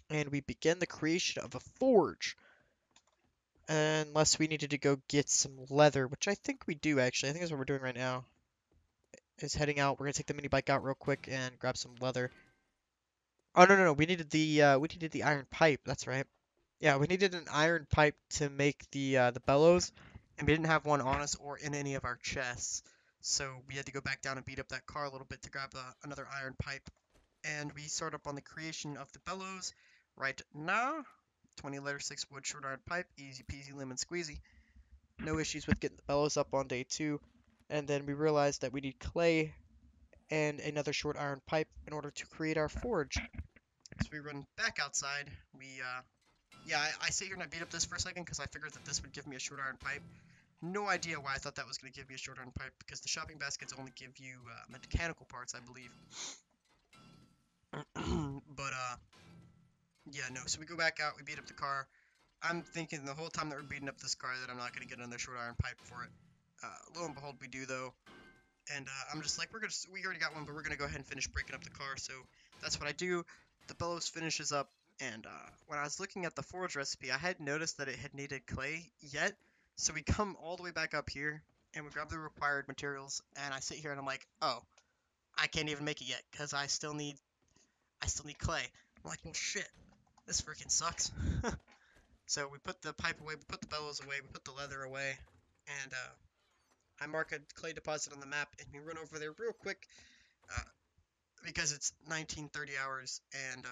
and we begin the creation of a forge. Unless we needed to go get some leather, which I think we do actually. I think that's what we're doing right now. Is heading out. We're gonna take the mini bike out real quick and grab some leather. Oh no. We needed the iron pipe. That's right. Yeah, we needed an iron pipe to make the bellows, and we didn't have one on us or in any of our chests. So we had to go back down and beat up that car a little bit to grab another iron pipe. And we start up on the creation of the bellows right now. 20 letter 6 wood short iron pipe, easy peasy lemon squeezy. No issues with getting the bellows up on day 2. And then we realized that we need clay and another short iron pipe in order to create our forge. So we run back outside. We yeah, I sit here and I beat up this for a second because I figured that this would give me a short iron pipe. No idea why I thought that was going to give me a short iron pipe, because the shopping baskets only give you mechanical parts, I believe. But, yeah, no. So we go back out, we beat up the car. I'm thinking the whole time that we're beating up this car that I'm not going to get another short iron pipe for it. Lo and behold, we do, though. And I'm just like, we already got one, but we're going to go ahead and finish breaking up the car. So that's what I do. The bellows finishes up. And when I was looking at the forge recipe, I hadn't noticed that it had needed clay yet. So we come all the way back up here, and we grab the required materials. And I sit here and I'm like, oh, I can't even make it yet because I still need clay. I'm like, well, shit, this freaking sucks. So we put the pipe away, we put the bellows away, we put the leather away, and I mark a clay deposit on the map, and we run over there real quick uh, because it's 19:30 hours, and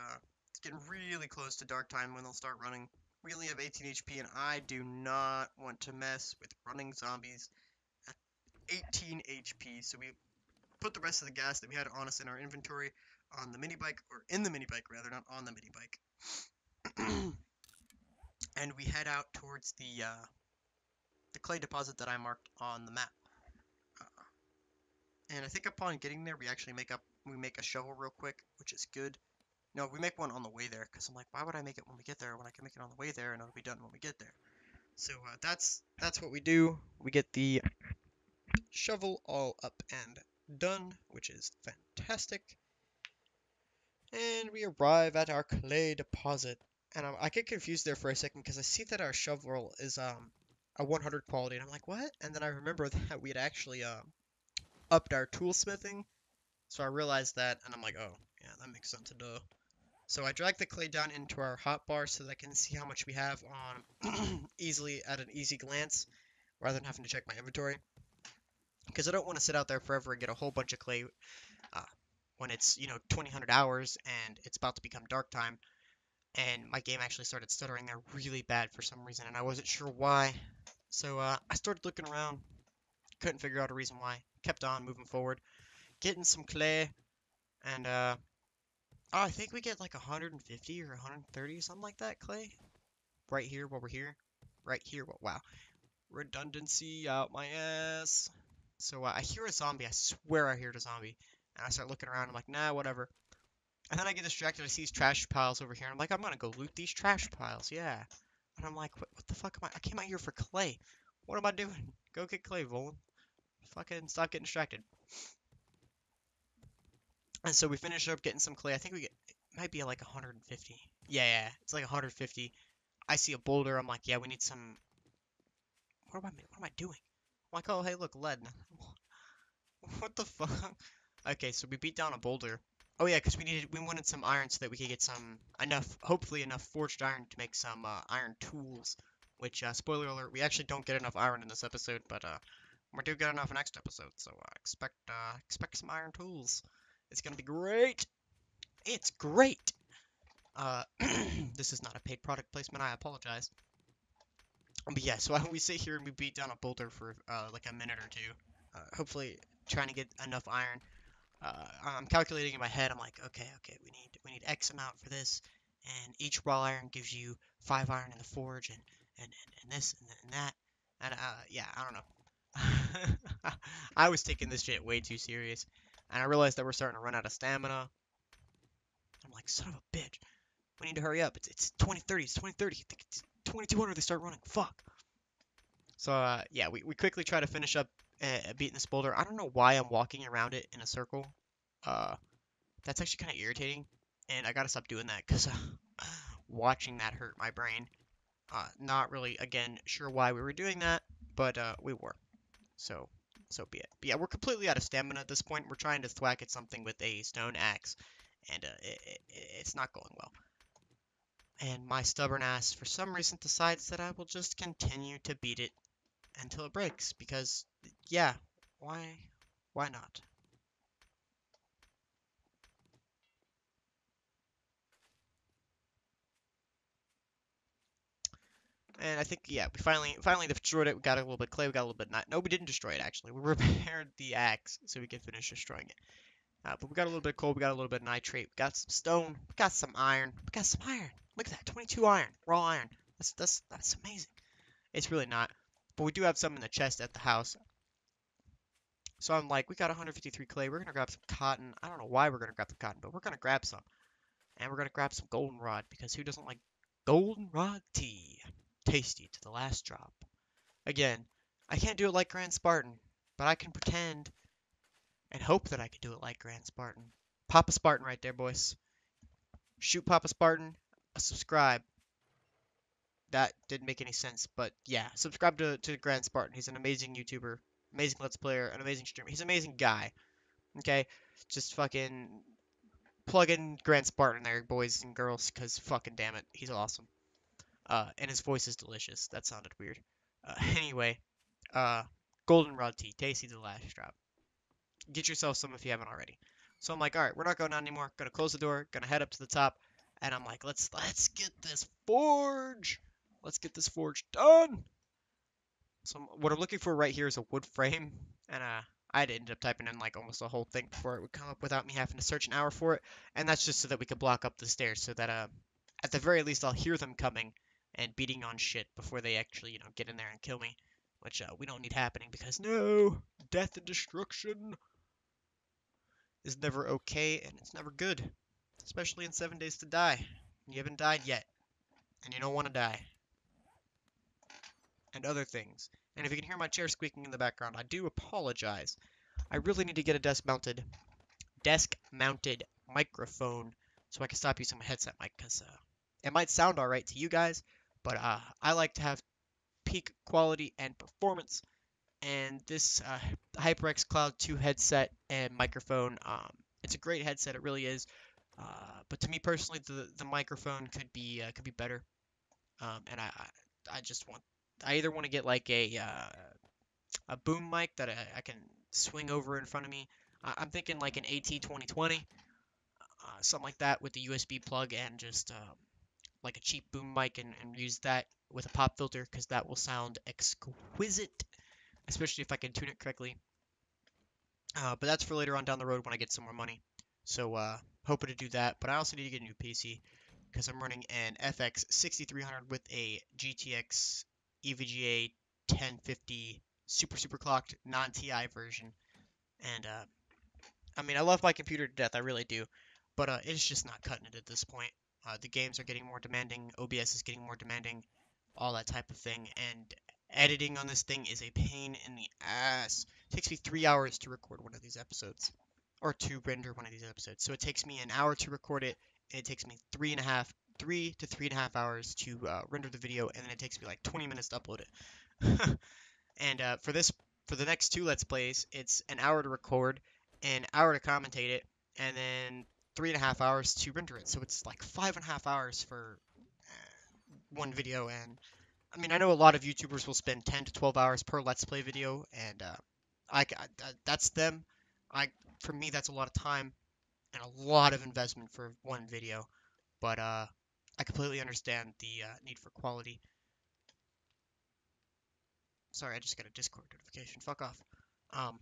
it's getting really close to dark time when they'll start running. We only have 18 HP, and I do not want to mess with running zombies at 18 HP. So we put the rest of the gas that we had on us in our inventory on the mini bike, or in the mini bike rather, not on the mini bike. And we head out towards the clay deposit that I marked on the map. Uh, and I think upon getting there, we make a shovel real quick, which is good. No, we make one on the way there, because I'm like, why would I make it when we get there when I can make it on the way there and it'll be done when we get there? So that's what we do. We get the shovel all up and done, which is fantastic. And we arrive at our clay deposit. And I get confused there for a second because I see that our shovel is a 100 quality, and I'm like, what? And then I remember that we had actually upped our tool smithing, so I realized that, and I'm like, oh, yeah, that makes sense, duh. So I drag the clay down into our hotbar so that I can see how much we have on easily at an easy glance, rather than having to check my inventory, because I don't want to sit out there forever and get a whole bunch of clay uh, when it's 2000 hours and it's about to become dark time. And my game actually started stuttering there really bad for some reason, and I wasn't sure why. So I started looking around, couldn't figure out a reason why. Kept on moving forward, getting some clay, and oh, I think we get like 150 or 130, something like that, clay. Right here while we're here. Right here, wow. Redundancy out my ass. So I hear a zombie, I swear I hear a zombie. And I start looking around, I'm like, nah, whatever. And then I get distracted, I see these trash piles over here, and I'm like, I'm gonna go loot these trash piles, yeah. And I'm like, what the fuck am I came out here for clay. What am I doing? Go get clay, voleN. Fucking stop getting distracted. And so we finish up getting some clay. I think we get, it might be like 150. Yeah, it's like 150. I see a boulder. I'm like, yeah, we need some. What am I doing? I'm like, oh, hey, look, lead. What the fuck? Okay, so we beat down a boulder. Oh yeah, because we wanted some iron so that we could get hopefully enough forged iron to make some iron tools. Which, spoiler alert, we actually don't get enough iron in this episode, but we do get enough next episode. So expect some iron tools. It's gonna be great. It's great. This is not a paid product placement. I apologize. But yeah, so we sit here and we beat down a boulder for like a minute or two. Hopefully, trying to get enough iron. I'm calculating in my head. I'm like, okay, we need X amount for this, and each raw iron gives you 5 iron in the forge, and this and that, and yeah, I don't know. I was taking this shit way too serious, and I realized that we're starting to run out of stamina. I'm like, son of a bitch, we need to hurry up. It's 2030. It's 2030. I think it's 2200. They start running. Fuck. So yeah, we quickly try to finish up beating this boulder. I don't know why I'm walking around it in a circle. Uh, That's actually kind of irritating, and I gotta stop doing that because watching that hurt my brain. Not really, again, sure why we were doing that, but we were. So, so be it. But yeah, we're completely out of stamina at this point. We're trying to thwack at something with a stone axe, and it's not going well. And my stubborn ass, for some reason, decides that I will just continue to beat it until it breaks, because, yeah, why not? And I think, yeah, we finally destroyed it. We got a little bit of clay. We got a little bit of no, we didn't destroy it actually. We repaired the axe so we could finish destroying it. But we got a little bit of coal. We got a little bit of nitrate. We got some stone. We got some iron. We got some iron. Look at that, 22 iron, raw iron. That's amazing. It's really not, but we do have some in the chest at the house. So I'm like, we got 153 clay. We're gonna grab some cotton. I don't know why we're gonna grab the cotton, but we're gonna grab some, and we're gonna grab some goldenrod because who doesn't like goldenrod tea? Tasty to the last drop. Again, I can't do it like Grand Spartan, but I can pretend and hope that I can do it like Grand Spartan. Papa Spartan right there, boys. Shoot Papa Spartan. Subscribe. That didn't make any sense, but yeah, subscribe to Grand Spartan. He's an amazing YouTuber, amazing Let's Player, an amazing streamer. He's an amazing guy. Okay, just fucking plug in Grand Spartan there, boys and girls, because fucking damn it, he's awesome. And his voice is delicious. That sounded weird. Anyway, uh, goldenrod tea, tasty to the last drop. Get yourself some if you haven't already. So I'm like, all right, we're not going down anymore. Gonna close the door. Gonna head up to the top, and I'm like, let's get this forge. Let's get this forge done. So what I'm looking for right here is a wood frame, and I'd ended up typing in like almost the whole thing before it would come up without me having to search an hour for it, and that's just so that we could block up the stairs so that at the very least I'll hear them coming and beating on shit before they actually get in there and kill me, which we don't need happening because no, death and destruction is never okay and it's never good, especially in 7 days to die. You haven't died yet, and you don't want to die, and other things. And if you can hear my chair squeaking in the background, I do apologize. I really need to get a desk-mounted microphone so I can stop using my headset mic because it might sound all right to you guys, but I like to have peak quality and performance. And this HyperX Cloud 2 headset and microphone, it's a great headset. It really is. But to me personally, the microphone could be better. And I just want I either want to get like a boom mic that I can swing over in front of me. I'm thinking like an AT2020, something like that with the USB plug and just like a cheap boom mic and use that with a pop filter because that will sound exquisite, especially if I can tune it correctly. But that's for later on down the road when I get some more money. So hoping to do that. But I also need to get a new PC because I'm running an FX 6300 with a GTX EVGA 1050 super clocked non-TI version. And I mean, I love my computer to death, I really do. But it's just not cutting it at this point. The games are getting more demanding, OBS is getting more demanding, all that type of thing. And editing on this thing is a pain in the ass. It takes me 3 hours to record one of these episodes, or to render one of these episodes. So it takes me an hour to record it, and it takes me 3 to 3.5 hours to render the video, and then it takes me like 20 minutes to upload it. And for the next two Let's Plays, it's an hour to record, an hour to commentate it, and then 3.5 hours to render it. So it's like 5.5 hours for one video. And I mean, I know a lot of YouTubers will spend 10 to 12 hours per Let's Play video, and that's them. I For me, that's a lot of time and a lot of investment for one video. But I completely understand the need for quality. Sorry, I just got a Discord notification. Fuck off. But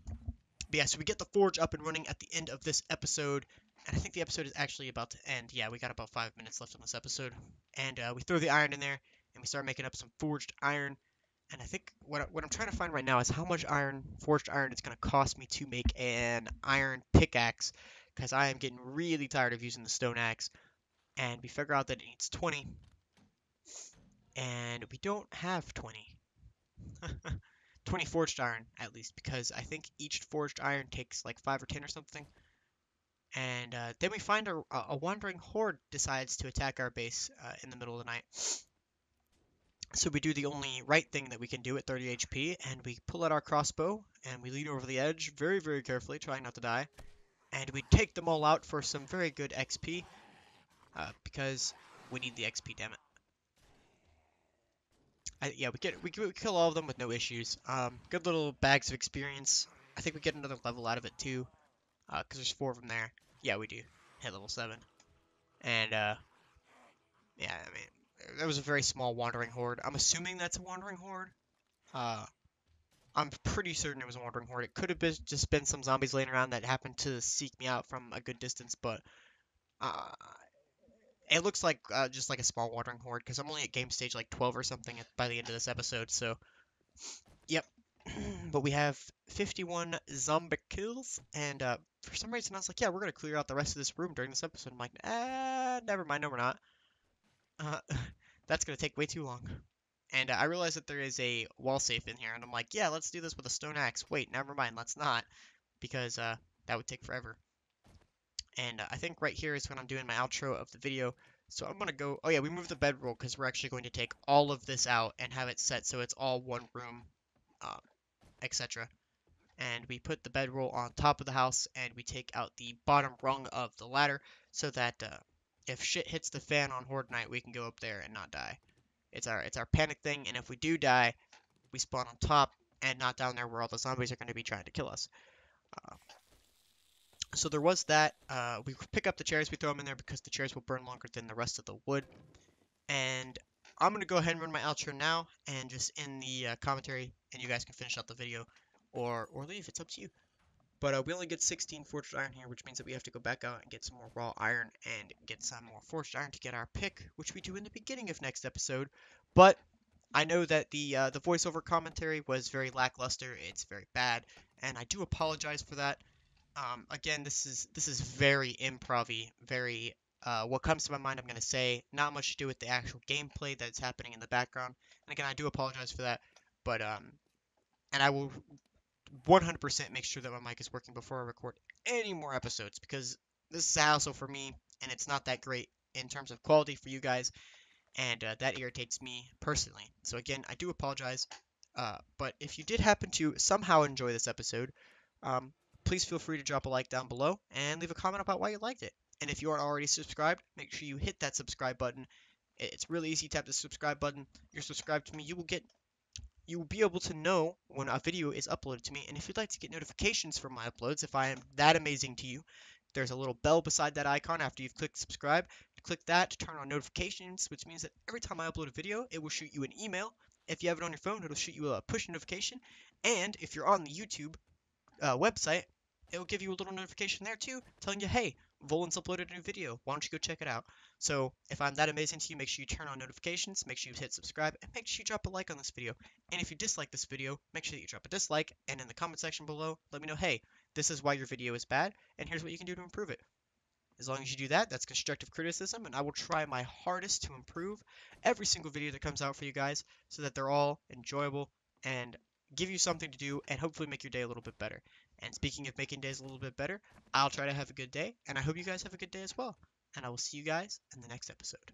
yeah, so we get the forge up and running at the end of this episode, and I think the episode is actually about to end. Yeah, we got about 5 minutes left on this episode, and we throw the iron in there, and we start making up some forged iron. And I think what I'm trying to find right now is how much forged iron, it's going to cost me to make an iron pickaxe, because I am getting really tired of using the stone axe. And we figure out that it needs 20, and we don't have 20. 20 forged iron, at least, because I think each forged iron takes like 5 or 10 or something. And then we find a wandering horde decides to attack our base in the middle of the night. So we do the only right thing that we can do at 30 HP, and we pull out our crossbow, and we lean over the edge very, very carefully, trying not to die. And we take them all out for some very good XP, because we need the XP, damn it. Yeah, we kill all of them with no issues. Good little bags of experience. I think we get another level out of it too, because there's 4 of them there. Yeah, we do. Hit level 7. And yeah, I mean, that was a very small wandering horde. I'm assuming that's a wandering horde. Uh, I'm pretty certain it was a wandering horde. It could have just been some zombies laying around that happened to seek me out from a good distance, but uh, It looks like just like a small watering horde because I'm only at game stage like 12 or something by the end of this episode. So, yep. But we have 51 zombie kills, and for some reason I was like, yeah, we're gonna clear out the rest of this room during this episode. I'm like, never mind, no, we're not. Uh, that's gonna take way too long. And I realized that there is a wall safe in here, and I'm like, yeah, let's do this with a stone axe. Wait, never mind, let's not, because that would take forever. And I think right here is when I'm doing my outro of the video. So I'm gonna go. Oh yeah, we moved the bedroll because we're actually going to take all of this out and have it set so it's all one room, uh, etc. And we put the bedroll on top of the house and we take out the bottom rung of the ladder so that if shit hits the fan on Horde Night, we can go up there and not die. It's our panic thing, and if we do die, we spawn on top and not down there where all the zombies are going to be trying to kill us. Uh, so there was that. We pick up the chairs, we throw them in there because the chairs will burn longer than the rest of the wood. And I'm going to go ahead and run my outro now and just in the commentary, and you guys can finish out the video or leave. It's up to you. But we only get 16 forged iron here, which means that we have to go back out and get some more raw iron and get some more forged iron to get our pick, which we do in the beginning of next episode. But I know that the voiceover commentary was very lackluster. It's very bad, and I do apologize for that. Again, this is very improv-y, very what comes to my mind I'm gonna say, not much to do with the actual gameplay that's happening in the background. And again, I do apologize for that, but and I will 100% make sure that my mic is working before I record any more episodes because this is a hassle for me and it's not that great in terms of quality for you guys, and that irritates me personally. So again, I do apologize. But if you did happen to somehow enjoy this episode, um, please feel free to drop a like down below and leave a comment about why you liked it. And if you aren't already subscribed, make sure you hit that subscribe button. It's really easy. Tap the subscribe button. You're subscribed to me. You will be able to know when a video is uploaded to me. And if you'd like to get notifications from my uploads, if I am that amazing to you, there's a little bell beside that icon after you've clicked subscribe. Click that to turn on notifications, which means that every time I upload a video, it will shoot you an email. If you have it on your phone, it'll shoot you a push notification. And if you're on the YouTube website, it will give you a little notification there too, telling you, hey, voleN's uploaded a new video. Why don't you go check it out? So if I'm that amazing to you, make sure you turn on notifications, make sure you hit subscribe, and make sure you drop a like on this video. And if you dislike this video, make sure that you drop a dislike, and in the comment section below, let me know, hey, this is why your video is bad, and here's what you can do to improve it. As long as you do that, that's constructive criticism, and I will try my hardest to improve every single video that comes out for you guys so that they're all enjoyable and give you something to do and hopefully make your day a little bit better. And speaking of making days a little bit better, I'll try to have a good day, and I hope you guys have a good day as well. And I will see you guys in the next episode.